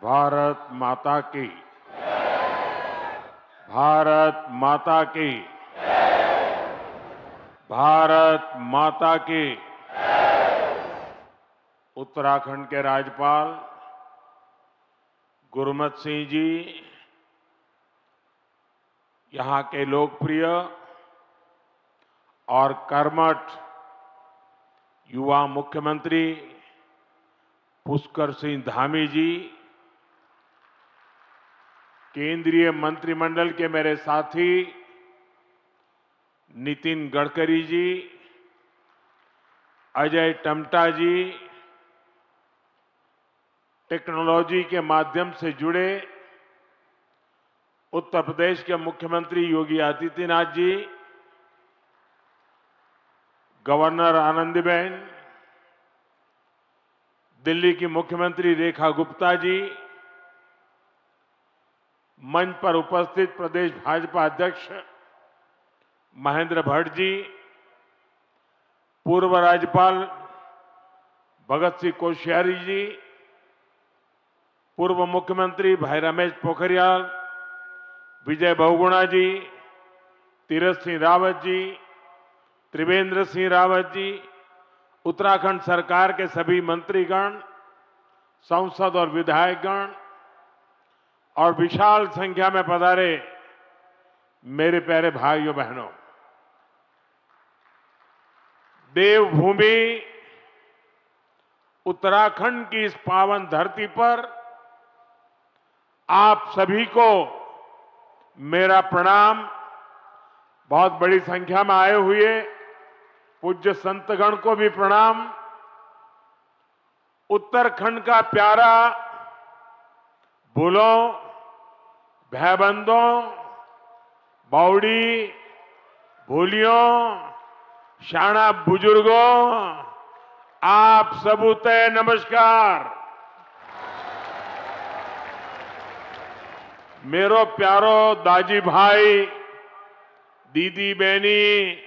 भारत माता की। भारत माता की। भारत माता की। उत्तराखंड के राज्यपाल गुरमत सिंह जी, यहां के लोकप्रिय और कर्मठ युवा मुख्यमंत्री पुष्कर सिंह धामी जी, केंद्रीय मंत्रिमंडल के मेरे साथी नितिन गडकरी जी, अजय टम्टा जी, टेक्नोलॉजी के माध्यम से जुड़े उत्तर प्रदेश के मुख्यमंत्री योगी आदित्यनाथ जी, गवर्नर आनंदीबेन, दिल्ली की मुख्यमंत्री रेखा गुप्ता जी, मंच पर उपस्थित प्रदेश भाजपा अध्यक्ष महेंद्र भट्ट जी, पूर्व राज्यपाल भगत सिंह कोश्यारी जी, पूर्व मुख्यमंत्री भाई रमेश पोखरियाल, विजय बहुगुणा जी, तीरथ सिंह रावत जी, त्रिवेंद्र सिंह रावत जी, उत्तराखंड सरकार के सभी मंत्रीगण, सांसद और विधायकगण और विशाल संख्या में पधारे मेरे प्यारे भाइयों बहनों, देवभूमि उत्तराखंड की इस पावन धरती पर आप सभी को मेरा प्रणाम। बहुत बड़ी संख्या में आए हुए पूज्य संतगण को भी प्रणाम। उत्तराखंड का प्यारा भूलों, भैबंदों, बावड़ी, भूलियों, शाना बुजुर्गों, आप सबूते नमस्कार। मेरो प्यारो दाजी भाई, दीदी बहनी,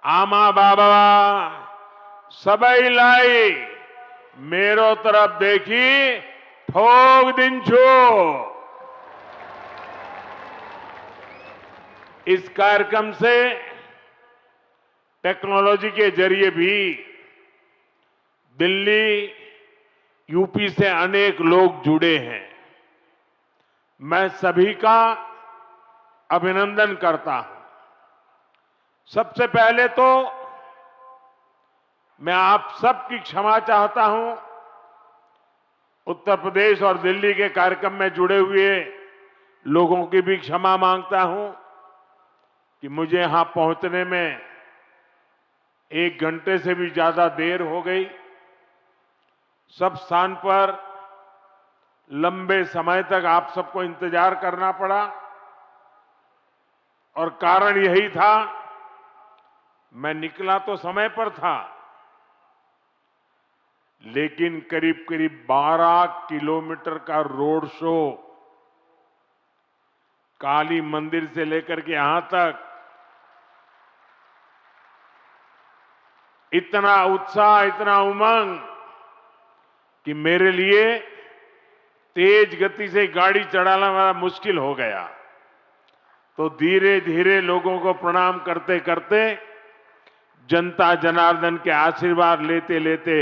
आमा बाबा, सबई लाई मेरो तरफ देखी ठोक दिन छो। इस कार्यक्रम से टेक्नोलॉजी के जरिए भी दिल्ली, यूपी से अनेक लोग जुड़े हैं। मैं सभी का अभिनंदन करता हूं। सबसे पहले तो मैं आप सबकी क्षमा चाहता हूं। उत्तर प्रदेश और दिल्ली के कार्यक्रम में जुड़े हुए लोगों की भी क्षमा मांगता हूं कि मुझे यहां पहुंचने में 1 घंटे से भी ज्यादा देर हो गई। सब स्थान पर लंबे समय तक आप सबको इंतजार करना पड़ा और कारण यही था, मैं निकला तो समय पर था, लेकिन करीब करीब 12 किलोमीटर का रोड शो काली मंदिर से लेकर के यहां तक, इतना उत्साह, इतना उमंग कि मेरे लिए तेज गति से गाड़ी चलाना बड़ा मुश्किल हो गया। तो धीरे धीरे लोगों को प्रणाम करते करते, जनता जनार्दन के आशीर्वाद लेते लेते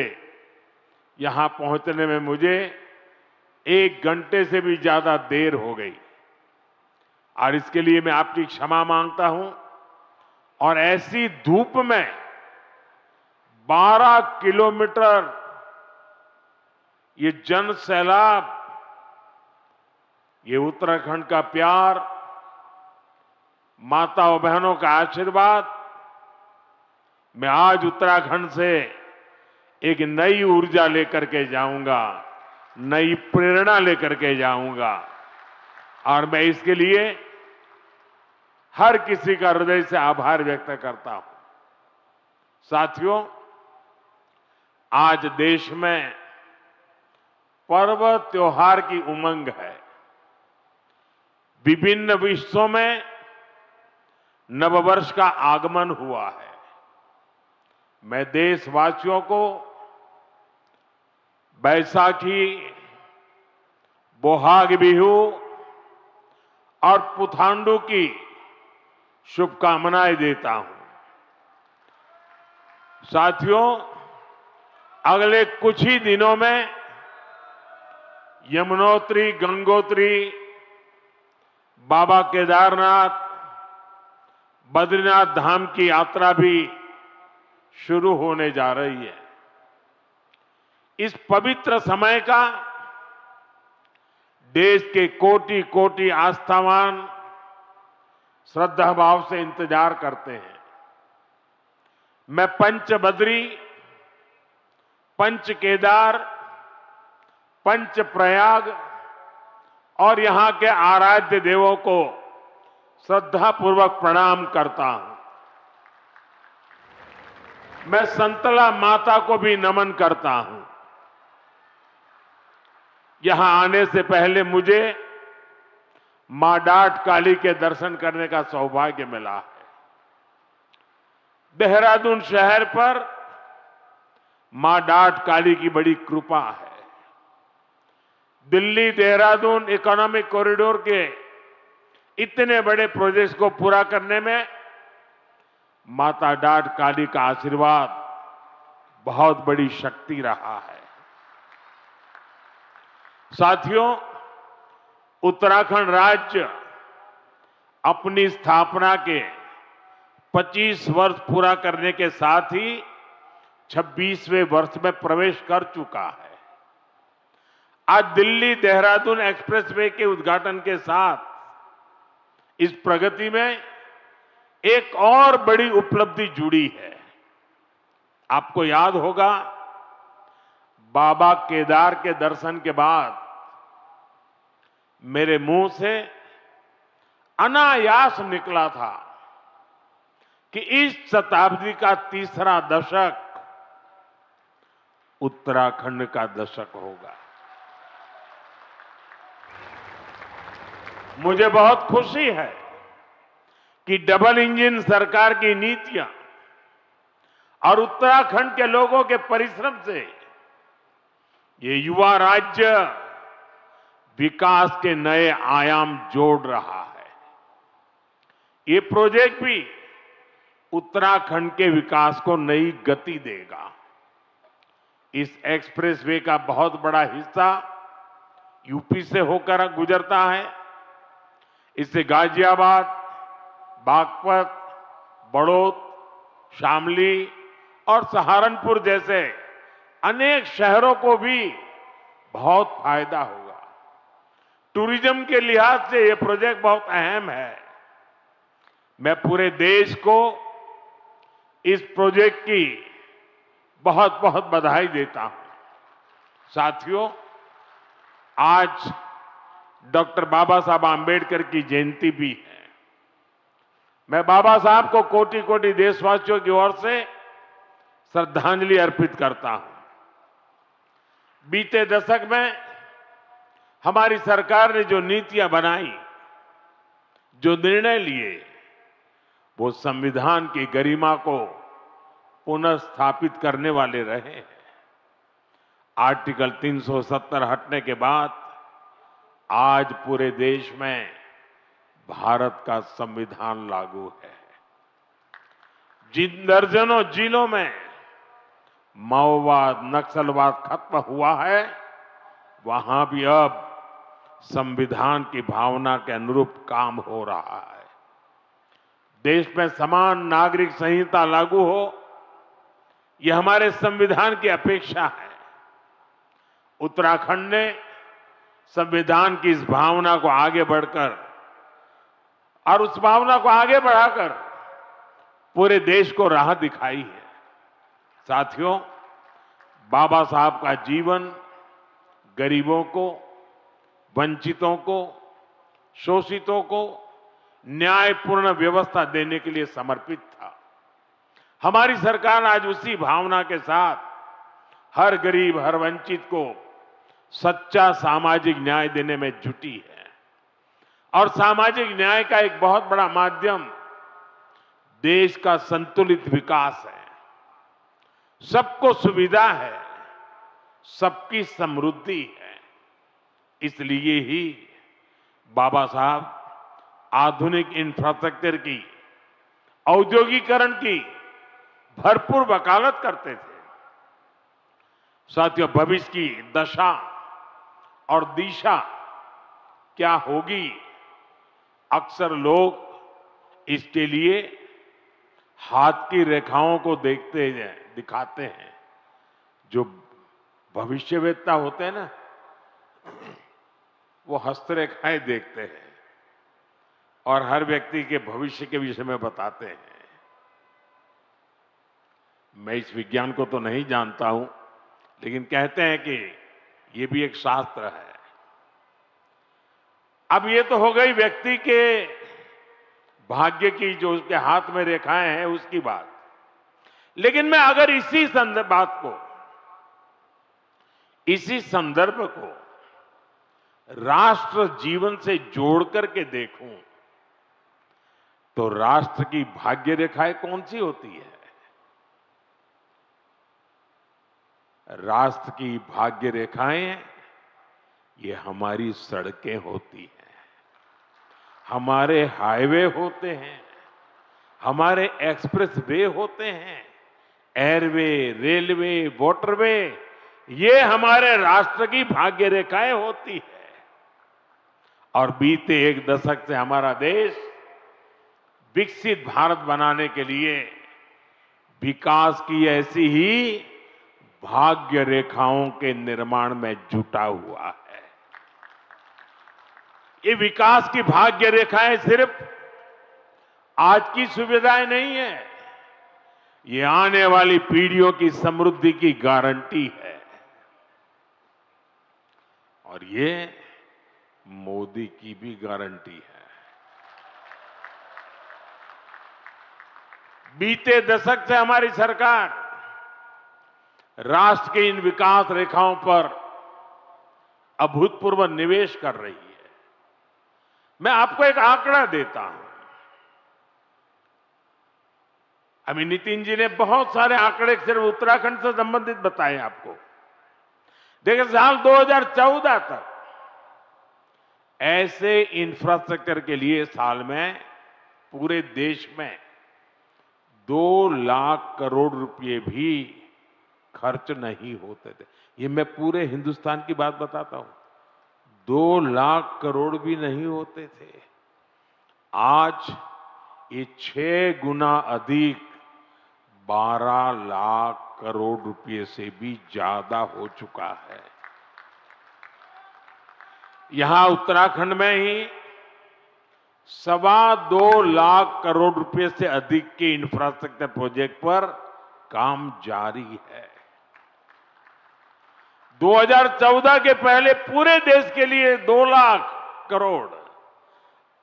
यहां पहुंचने में मुझे 1 घंटे से भी ज्यादा देर हो गई और इसके लिए मैं आपकी क्षमा मांगता हूं। और ऐसी धूप में 12 किलोमीटर ये जन सैलाब, ये उत्तराखंड का प्यार, माताओं बहनों का आशीर्वाद, मैं आज उत्तराखंड से एक नई ऊर्जा लेकर के जाऊंगा, नई प्रेरणा लेकर के जाऊंगा और मैं इसके लिए हर किसी का हृदय से आभार व्यक्त करता हूं। साथियों, आज देश में पर्व त्योहार की उमंग है। विभिन्न विश्वों में नववर्ष का आगमन हुआ है। मैं देशवासियों को बैसाखी, बोहाग बिहू और पुथांडु की शुभकामनाएं देता हूं। साथियों, अगले कुछ ही दिनों में यमुनोत्री, गंगोत्री, बाबा केदारनाथ, बद्रीनाथ धाम की यात्रा भी शुरू होने जा रही है। इस पवित्र समय का देश के कोटि कोटि आस्थावान श्रद्धा भाव से इंतजार करते हैं। मैं पंच बद्री, पंच केदार, पंच प्रयाग और यहां के आराध्य देवों को श्रद्धापूर्वक प्रणाम करता हूं। मैं संतला माता को भी नमन करता हूं। यहां आने से पहले मुझे मां डाट काली के दर्शन करने का सौभाग्य मिला है। देहरादून शहर पर मां डाट काली की बड़ी कृपा है। दिल्ली देहरादून इकोनॉमिक कॉरिडोर के इतने बड़े प्रोजेक्ट्स को पूरा करने में माता डाट काली का आशीर्वाद बहुत बड़ी शक्ति रहा है। साथियों, उत्तराखंड राज्य अपनी स्थापना के 25 वर्ष पूरा करने के साथ ही 26वें वर्ष में प्रवेश कर चुका है। आज दिल्ली देहरादून एक्सप्रेसवे के उद्घाटन के साथ इस प्रगति में एक और बड़ी उपलब्धि जुड़ी है। आपको याद होगा, बाबा केदार के दर्शन के बाद मेरे मुंह से अनायास निकला था कि इस शताब्दी का तीसरा दशक उत्तराखंड का दशक होगा। मुझे बहुत खुशी है कि डबल इंजन सरकार की नीतियां और उत्तराखंड के लोगों के परिश्रम से ये युवा राज्य विकास के नए आयाम जोड़ रहा है। ये प्रोजेक्ट भी उत्तराखंड के विकास को नई गति देगा। इस एक्सप्रेसवे का बहुत बड़ा हिस्सा यूपी से होकर गुजरता है। इससे गाजियाबाद, बागपत, बड़ौद, शामली और सहारनपुर जैसे अनेक शहरों को भी बहुत फायदा होगा। टूरिज्म के लिहाज से यह प्रोजेक्ट बहुत अहम है। मैं पूरे देश को इस प्रोजेक्ट की बहुत बहुत बधाई देता हूं। साथियों, आज डॉक्टर बाबा साहब आंबेडकर की जयंती भी है। मैं बाबा साहब को कोटि कोटि देशवासियों की ओर से श्रद्धांजलि अर्पित करता हूं। बीते दशक में हमारी सरकार ने जो नीतियां बनाई, जो निर्णय लिए, वो संविधान की गरिमा को पुनर्स्थापित करने वाले रहे हैं। आर्टिकल 370 हटने के बाद आज पूरे देश में भारत का संविधान लागू है। जिन दर्जनों जिलों में माओवाद, नक्सलवाद खत्म हुआ है, वहां भी अब संविधान की भावना के अनुरूप काम हो रहा है। देश में समान नागरिक संहिता लागू हो, यह हमारे संविधान की अपेक्षा है। उत्तराखंड ने संविधान की इस भावना को आगे बढ़कर और उस भावना को आगे बढ़ाकर पूरे देश को राह दिखाई है। साथियों, बाबा साहब का जीवन गरीबों को, वंचितों को, शोषितों को न्यायपूर्ण व्यवस्था देने के लिए समर्पित था। हमारी सरकार आज उसी भावना के साथ हर गरीब, हर वंचित को सच्चा सामाजिक न्याय देने में जुटी है। और सामाजिक न्याय का एक बहुत बड़ा माध्यम देश का संतुलित विकास है। सबको सुविधा है, सबकी समृद्धि है। इसलिए ही बाबा साहब आधुनिक इंफ्रास्ट्रक्चर की, औद्योगिकरण की भरपूर वकालत करते थे। साथियों, भविष्य की दशा और दिशा क्या होगी, अक्सर लोग इसके लिए हाथ की रेखाओं को दिखाते हैं। जो भविष्यवेत्ता होते हैं ना, वो हस्तरेखाएं देखते हैं और हर व्यक्ति के भविष्य के विषय में बताते हैं। मैं इस विज्ञान को तो नहीं जानता हूं, लेकिन कहते हैं कि ये भी एक शास्त्र है। अब ये तो हो गई व्यक्ति के भाग्य की, जो उसके हाथ में रेखाएं हैं उसकी बात। लेकिन मैं अगर इसी संदर्भ को राष्ट्र जीवन से जोड़ करके देखूं, तो राष्ट्र की भाग्य रेखाएं कौन सी होती है? राष्ट्र की भाग्य रेखाएं ये हमारी सड़कें होती हैं, हमारे हाईवे होते हैं, हमारे एक्सप्रेस वे होते हैं, एयरवे, रेलवे, वाटरवे, ये हमारे राष्ट्र की भाग्य रेखाएं होती है। और बीते एक दशक से हमारा देश विकसित भारत बनाने के लिए विकास की ऐसी ही भाग्य रेखाओं के निर्माण में जुटा हुआ है। ये विकास की भाग्य रेखाएं सिर्फ आज की सुविधाएं नहीं है, ये आने वाली पीढ़ियों की समृद्धि की गारंटी है। और ये मोदी की भी गारंटी है। बीते दशक से हमारी सरकार राष्ट्र के इन विकास रेखाओं पर अभूतपूर्व निवेश कर रही है। मैं आपको एक आंकड़ा देता हूं। अभी नितिन जी ने बहुत सारे आंकड़े सिर्फ उत्तराखंड से संबंधित बताए आपको। देखिए, साल 2014 तक ऐसे इंफ्रास्ट्रक्चर के लिए साल में पूरे देश में 2 लाख करोड़ रुपए भी खर्च नहीं होते थे। ये मैं पूरे हिंदुस्तान की बात बताता हूं। 2 लाख करोड़ भी नहीं होते थे। आज ये 6 गुना अधिक 12 लाख करोड़ रुपए से भी ज्यादा हो चुका है। यहां उत्तराखंड में ही 2.25 लाख करोड़ रुपए से अधिक के इंफ्रास्ट्रक्चर प्रोजेक्ट पर काम जारी है। 2014 के पहले पूरे देश के लिए 2 लाख करोड़,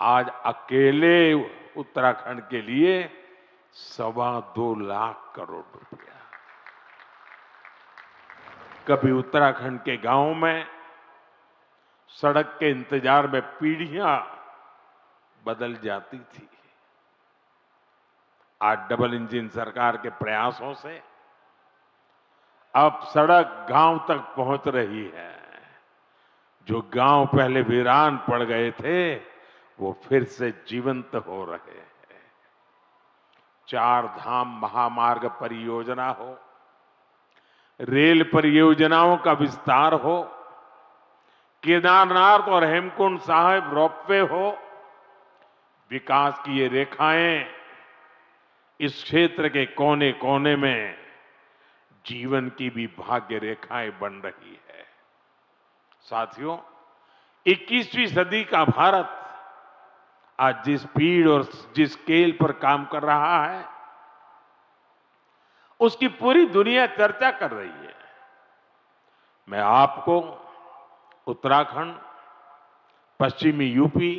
आज अकेले उत्तराखंड के लिए 2.25 लाख करोड़ रुपया। कभी उत्तराखंड के गांवों में सड़क के इंतजार में पीढ़ियां बदल जाती थी। आज डबल इंजन सरकार के प्रयासों से अब सड़क गांव तक पहुंच रही है। जो गांव पहले वीरान पड़ गए थे, वो फिर से जीवंत हो रहे हैं। 4 धाम महामार्ग परियोजना हो, रेल परियोजनाओं का विस्तार हो, केदारनाथ और हेमकुंड साहिब रोपवे हो, विकास की ये रेखाएं इस क्षेत्र के कोने कोने में जीवन की भी भाग्य रेखाएं बन रही है। साथियों, 21वीं सदी का भारत आज जिस स्पीड और जिस स्केल पर काम कर रहा है, उसकी पूरी दुनिया चर्चा कर रही है। मैं आपको उत्तराखंड, पश्चिमी यूपी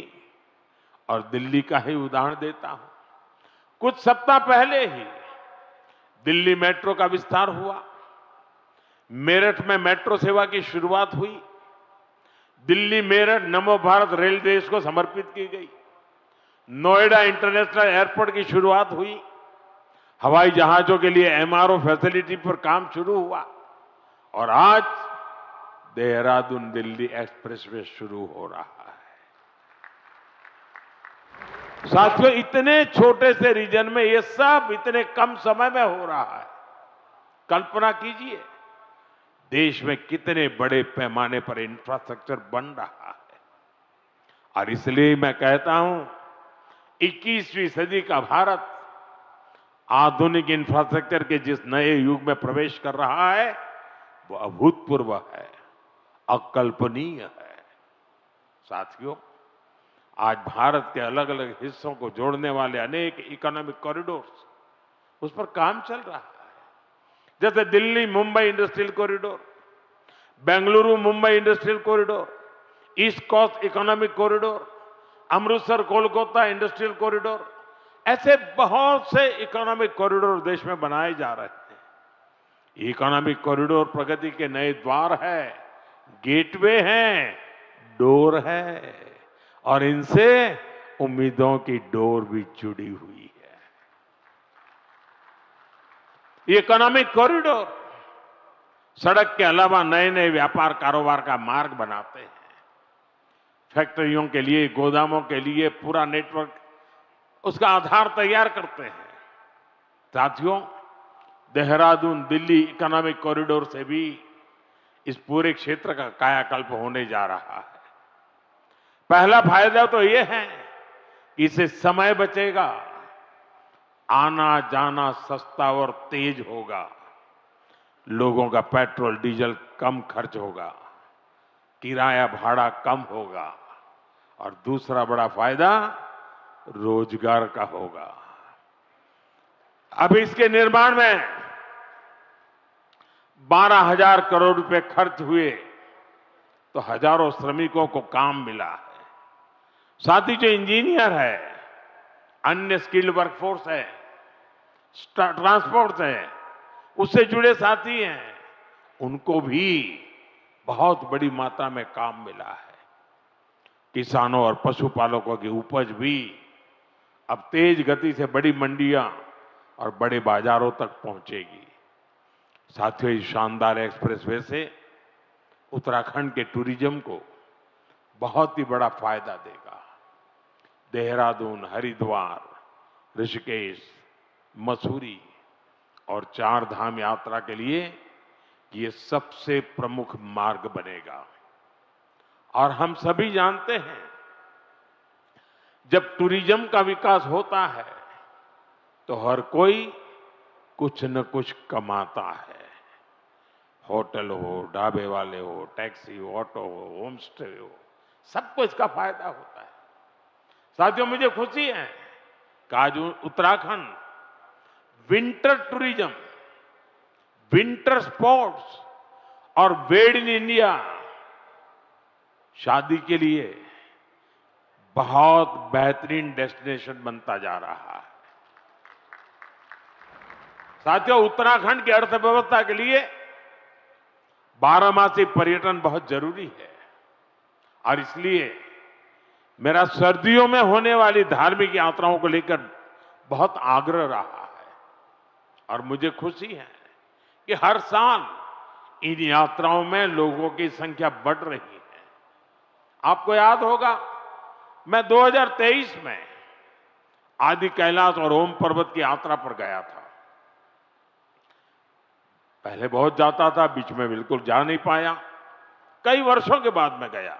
और दिल्ली का ही उदाहरण देता हूं। कुछ सप्ताह पहले ही दिल्ली मेट्रो का विस्तार हुआ, मेरठ में मेट्रो सेवा की शुरुआत हुई, दिल्ली मेरठ नमो भारत रेल देश को समर्पित की गई, नोएडा इंटरनेशनल एयरपोर्ट की शुरुआत हुई, हवाई जहाजों के लिए MRO फैसिलिटी पर काम शुरू हुआ और आज देहरादून दिल्ली एक्सप्रेसवे शुरू हो रहा है। साथियों, इतने छोटे से रीजन में ये सब इतने कम समय में हो रहा है। कल्पना कीजिए देश में कितने बड़े पैमाने पर इंफ्रास्ट्रक्चर बन रहा है। और इसलिए मैं कहता हूं 21वीं सदी का भारत आधुनिक इंफ्रास्ट्रक्चर के जिस नए युग में प्रवेश कर रहा है वो अभूतपूर्व है, अकल्पनीय है। साथियों, आज भारत के अलग अलग हिस्सों को जोड़ने वाले अनेक इकोनॉमिक कॉरिडोर्स उस पर काम चल रहा है। जैसे Delhi Mumbai industrial corridor, Bengaluru Mumbai industrial corridor, east coast economic corridor, Amritsar Kolkata industrial corridor, ऐसे बहुत से इकोनॉमिक कॉरिडोर देश में बनाए जा रहे हैं। इकोनॉमिक कॉरिडोर प्रगति के नए द्वार है, गेटवे हैं, डोर है, और इनसे उम्मीदों की डोर भी जुड़ी हुई है। ये इकोनॉमिक कॉरिडोर सड़क के अलावा नए नए व्यापार कारोबार का मार्ग बनाते हैं। फैक्ट्रियों के लिए, गोदामों के लिए पूरा नेटवर्क, उसका आधार तैयार करते हैं। साथियों, देहरादून दिल्ली इकोनॉमिक कॉरिडोर से भी इस पूरे क्षेत्र का कायाकल्प होने जा रहा है। पहला फायदा तो यह है कि इससे समय बचेगा, आना जाना सस्ता और तेज होगा, लोगों का पेट्रोल डीजल कम खर्च होगा, किराया भाड़ा कम होगा, और दूसरा बड़ा फायदा रोजगार का होगा। अब इसके निर्माण में 12,000 करोड़ रुपए खर्च हुए तो हजारों श्रमिकों को काम मिला है। साथ ही जो इंजीनियर है, अन्य स्किल्ड वर्कफोर्स है, ट्रांसपोर्ट है, उससे जुड़े साथी हैं, उनको भी बहुत बड़ी मात्रा में काम मिला है। किसानों और पशुपालकों की उपज भी अब तेज गति से बड़ी मंडियां और बड़े बाजारों तक पहुंचेगी। साथियों, इस शानदार एक्सप्रेसवे से उत्तराखंड के टूरिज्म को बहुत ही बड़ा फायदा देगा। देहरादून, हरिद्वार, ऋषिकेश, मसूरी और 4 धाम यात्रा के लिए ये सबसे प्रमुख मार्ग बनेगा। और हम सभी जानते हैं, जब टूरिज्म का विकास होता है तो हर कोई कुछ न कुछ कमाता है। होटल हो, ढाबे वाले हो, टैक्सी हो, ऑटो हो, होम स्टे हो, सबको इसका फायदा होता है। साथियों, मुझे खुशी है कि आज Uttarakhand winter tourism, winter sports और मेड इन इंडिया शादी के लिए बहुत बेहतरीन डेस्टिनेशन बनता जा रहा है। साथियों, उत्तराखंड की अर्थव्यवस्था के लिए 12मासी पर्यटन बहुत जरूरी है, और इसलिए मेरा सर्दियों में होने वाली धार्मिक यात्राओं को लेकर बहुत आग्रह रहा है। और मुझे खुशी है कि हर साल इन यात्राओं में लोगों की संख्या बढ़ रही है। आपको याद होगा, मैं 2023 में आदि कैलाश और ओम पर्वत की यात्रा पर गया था। पहले बहुत जाता था, बीच में बिल्कुल जा नहीं पाया, कई वर्षों के बाद मैं गया।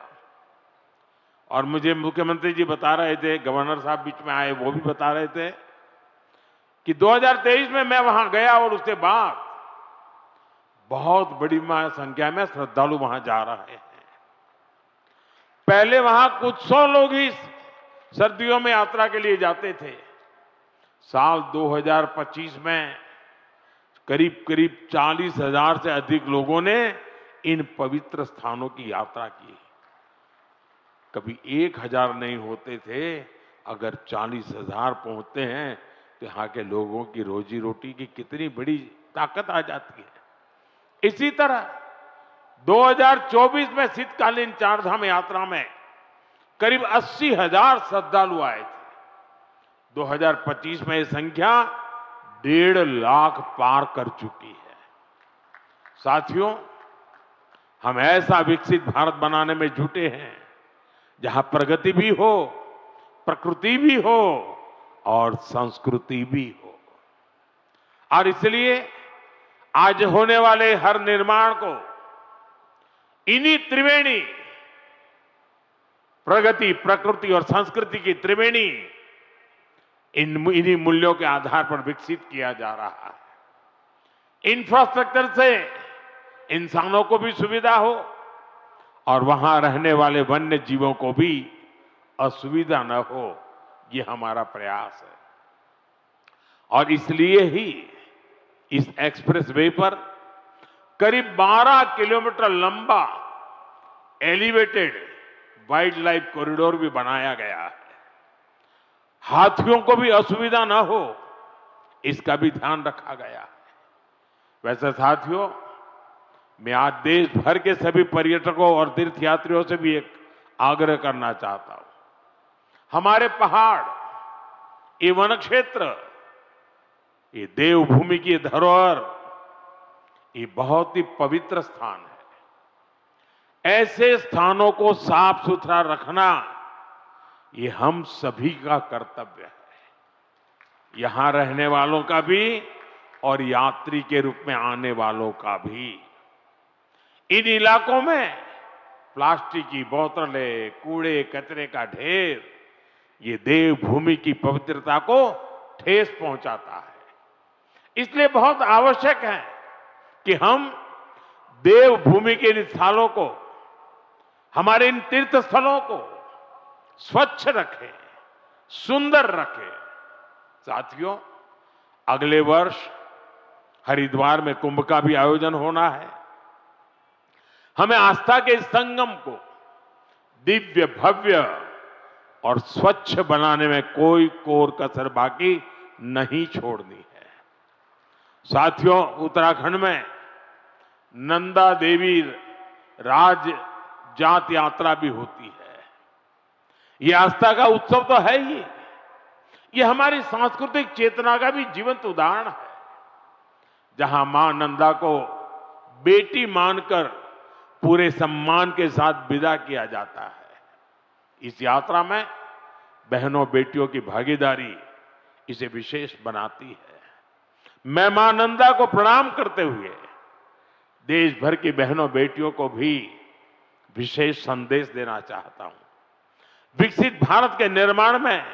और मुझे मुख्यमंत्री जी बता रहे थे, गवर्नर साहब बीच में आए, वो भी बता रहे थे कि 2023 में मैं वहां गया और उसके बाद बहुत बड़ी संख्या में श्रद्धालु वहां जा रहे हैं। पहले वहां कुछ 100 लोग ही सर्दियों में यात्रा के लिए जाते थे। साल 2025 में करीब करीब 40,000 से अधिक लोगों ने इन पवित्र स्थानों की यात्रा की। कभी 1,000 नहीं होते थे, अगर 40,000 पहुंचते हैं तो यहाँ के लोगों की रोजी रोटी की कितनी बड़ी ताकत आ जाती है। इसी तरह 2024 में शीतकालीन 4 धाम यात्रा में करीब 80,000 श्रद्धालु आए थे। 2025 में यह संख्या 1.5 लाख पार कर चुकी है। साथियों, हम ऐसा विकसित भारत बनाने में जुटे हैं जहां प्रगति भी हो, प्रकृति भी हो और संस्कृति भी हो। और इसलिए आज होने वाले हर निर्माण को इन्हीं त्रिवेणी, प्रगति, प्रकृति और संस्कृति की त्रिवेणी, इन्हीं मूल्यों के आधार पर विकसित किया जा रहा है। इंफ्रास्ट्रक्चर से इंसानों को भी सुविधा हो और वहां रहने वाले वन्य जीवों को भी असुविधा न हो, ये हमारा प्रयास है। और इसलिए ही इस एक्सप्रेस वे पर करीब 12 किलोमीटर लंबा एलिवेटेड वाइल्ड लाइफ कॉरिडोर भी बनाया गया है। हाथियों को भी असुविधा न हो, इसका भी ध्यान रखा गया है। वैसे साथियों, मैं आज देश भर के सभी पर्यटकों और तीर्थयात्रियों से भी एक आग्रह करना चाहता हूं। हमारे पहाड़, ये वन क्षेत्र, ये देवभूमि की धरोहर, ये बहुत ही पवित्र स्थान है। ऐसे स्थानों को साफ सुथरा रखना, ये हम सभी का कर्तव्य है। यहां रहने वालों का भी और यात्री के रूप में आने वालों का भी। इन इलाकों में प्लास्टिक की बोतलें, कूड़े कचरे का ढेर, ये देवभूमि की पवित्रता को ठेस पहुंचाता है। इसलिए बहुत आवश्यक है कि हम देवभूमि के इन स्थलों को, हमारे इन तीर्थ स्थलों को स्वच्छ रखें, सुंदर रखें। साथियों, अगले वर्ष हरिद्वार में कुंभ का भी आयोजन होना है। हमें आस्था के इस संगम को दिव्य, भव्य और स्वच्छ बनाने में कोई कोर कसर बाकी नहीं छोड़नी है। साथियों, उत्तराखंड में नंदा देवी राज जात यात्रा भी होती है। ये आस्था का उत्सव तो है ही, ये हमारी सांस्कृतिक चेतना का भी जीवंत उदाहरण है, जहां मां नंदा को बेटी मानकर पूरे सम्मान के साथ विदा किया जाता है। इस यात्रा में बहनों बेटियों की भागीदारी इसे विशेष बनाती है। मैं मां नंदा को प्रणाम करते हुए देश भर की बहनों बेटियों को भी विशेष संदेश देना चाहता हूं। विकसित भारत के निर्माण में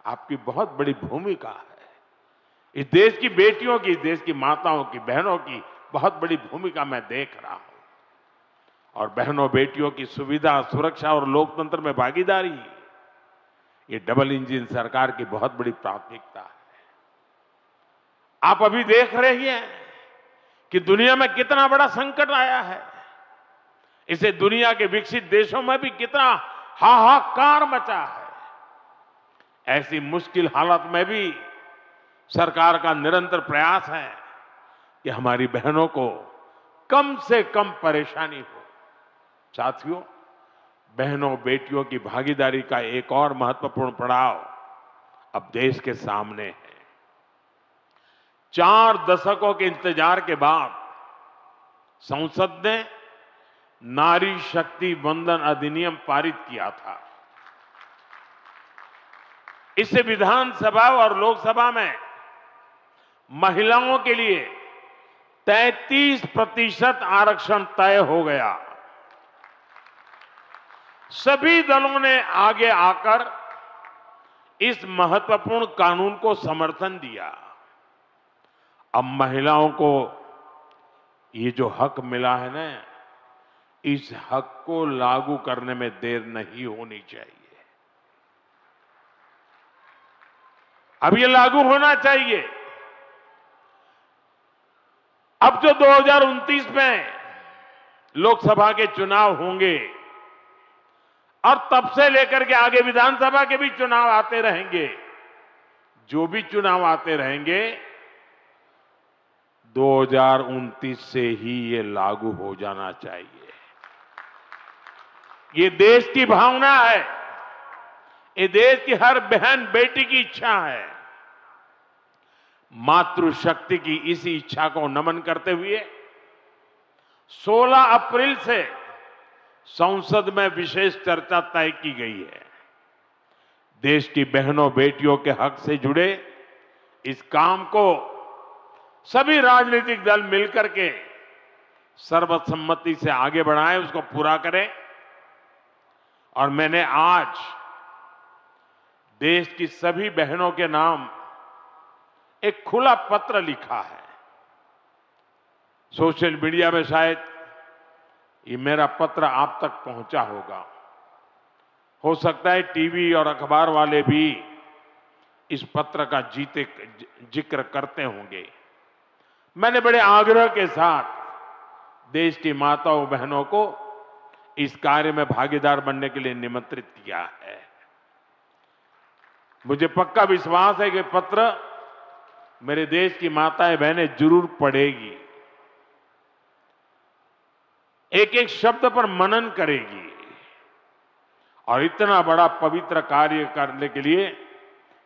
आपकी बहुत बड़ी भूमिका है। इस देश की बेटियों की, इस देश की माताओं की, बहनों की बहुत बड़ी भूमिका मैं देख रहा हूं। और बहनों बेटियों की सुविधा, सुरक्षा और लोकतंत्र में भागीदारी, ये डबल इंजन सरकार की बहुत बड़ी प्राथमिकता है। आप अभी देख रहे हैं कि दुनिया में कितना बड़ा संकट आया है। इसे दुनिया के विकसित देशों में भी कितना हाहाकार मचा है। ऐसी मुश्किल हालत में भी सरकार का निरंतर प्रयास है कि हमारी बहनों को कम से कम परेशानी हो। साथियों, बहनों बेटियों की भागीदारी का एक और महत्वपूर्ण पड़ाव अब देश के सामने है। 4 दशकों के इंतजार के बाद संसद ने नारी शक्ति वंदन अधिनियम पारित किया था। इससे विधानसभा और लोकसभा में महिलाओं के लिए 33% आरक्षण तय हो गया। सभी दलों ने आगे आकर इस महत्वपूर्ण कानून को समर्थन दिया। अब महिलाओं को ये जो हक मिला है ना, इस हक को लागू करने में देर नहीं होनी चाहिए। अब ये लागू होना चाहिए। अब जो 2029 में लोकसभा के चुनाव होंगे और तब से लेकर के आगे विधानसभा के भी चुनाव आते रहेंगे, जो भी चुनाव आते रहेंगे, 2029 से ही ये लागू हो जाना चाहिए। ये देश की भावना है, ये देश की हर बहन बेटी की इच्छा है। मातृशक्ति की इसी इच्छा को नमन करते हुए 16 अप्रैल से संसद में विशेष चर्चा तय की गई है। देश की बहनों बेटियों के हक से जुड़े इस काम को सभी राजनीतिक दल मिलकर के सर्वसम्मति से आगे बढ़ाएं, उसको पूरा करें। और मैंने आज देश की सभी बहनों के नाम एक खुला पत्र लिखा है। सोशल मीडिया में शायद ये मेरा पत्र आप तक पहुंचा होगा। हो सकता है टीवी और अखबार वाले भी इस पत्र का जिक्र करते होंगे। मैंने बड़े आग्रह के साथ देश की माताओं बहनों को इस कार्य में भागीदार बनने के लिए निमंत्रित किया है। मुझे पक्का विश्वास है कि पत्र मेरे देश की माताएं बहनें जरूर पढ़ेगी, एक एक शब्द पर मनन करेगी और इतना बड़ा पवित्र कार्य करने के लिए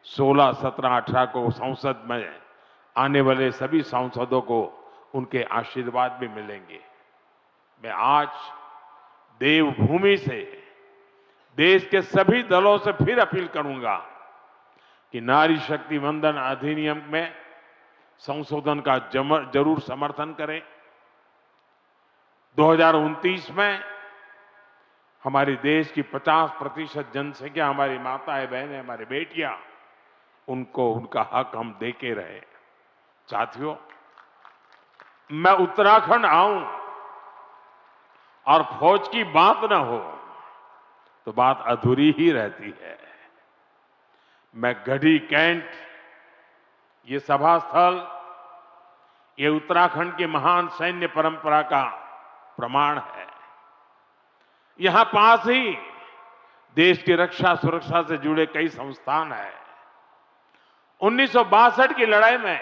16, 17, 18 को संसद में आने वाले सभी सांसदों को उनके आशीर्वाद भी मिलेंगे। मैं आज देवभूमि से देश के सभी दलों से फिर अपील करूंगा कि नारी शक्ति वंदन अधिनियम में संशोधन का जरूर समर्थन करें। 2029 में हमारे देश की 50% जनसंख्या हमारी माताएं बहनें हमारी बेटियां, उनको उनका हक हम देके रहे। साथियों, मैं उत्तराखंड आऊं और फौज की बात न हो तो बात अधूरी ही रहती है। मैं गढ़ी कैंट, ये सभा स्थल, ये उत्तराखंड की महान सैन्य परंपरा का प्रमाण है। यहां पास ही देश की रक्षा सुरक्षा से जुड़े कई संस्थान हैं। 1962 की लड़ाई में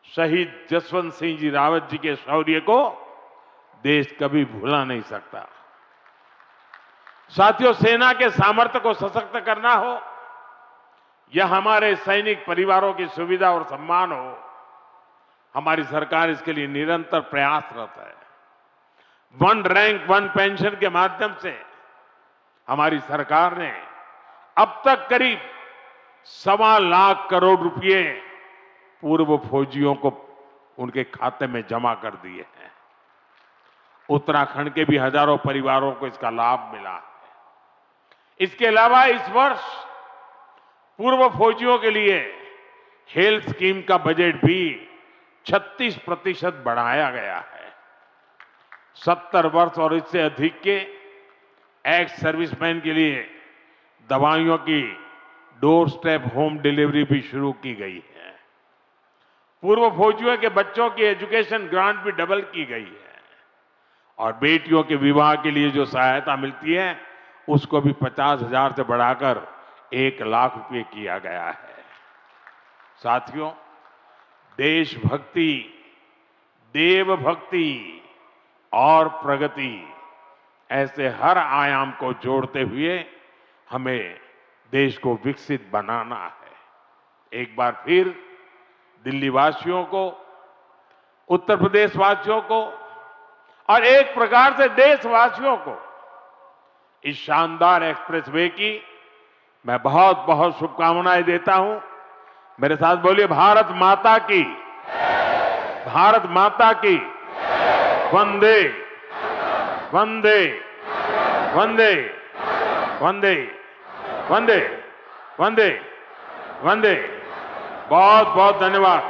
शहीद जसवंत सिंह जी रावत जी के शौर्य को देश कभी भुला नहीं सकता। साथियों, सेना के सामर्थ्य को सशक्त करना हो या हमारे सैनिक परिवारों की सुविधा और सम्मान हो, हमारी सरकार इसके लिए निरंतर प्रयासरत है। वन रैंक वन पेंशन के माध्यम से हमारी सरकार ने अब तक करीब 1.25 लाख करोड़ रुपए पूर्व फौजियों को उनके खाते में जमा कर दिए हैं। उत्तराखंड के भी हजारों परिवारों को इसका लाभ मिला है। इसके अलावा इस वर्ष पूर्व फौजियों के लिए हेल्थ स्कीम का बजट भी 36% बढ़ाया गया है। 70 वर्ष और इससे अधिक के एक्स सर्विसमैन के लिए दवाइयों की डोर स्टेप होम डिलीवरी भी शुरू की गई है। पूर्व फौजियों के बच्चों की एजुकेशन ग्रांट भी डबल की गई है और बेटियों के विवाह के लिए जो सहायता मिलती है उसको भी 50,000 से बढ़ाकर 1 लाख रुपए किया गया है। साथियों, देशभक्ति, देवभक्ति और प्रगति, ऐसे हर आयाम को जोड़ते हुए हमें देश को विकसित बनाना है। एक बार फिर दिल्ली वासियों को, उत्तर प्रदेश वासियों को और एक प्रकार से देशवासियों को इस शानदार एक्सप्रेसवे की मैं बहुत बहुत शुभकामनाएं देता हूं। मेरे साथ बोलिए, भारत माता की, भारत माता की, वंदे वंदे वंदे वंदे वंदे वंदे वंदे। बहुत बहुत धन्यवाद।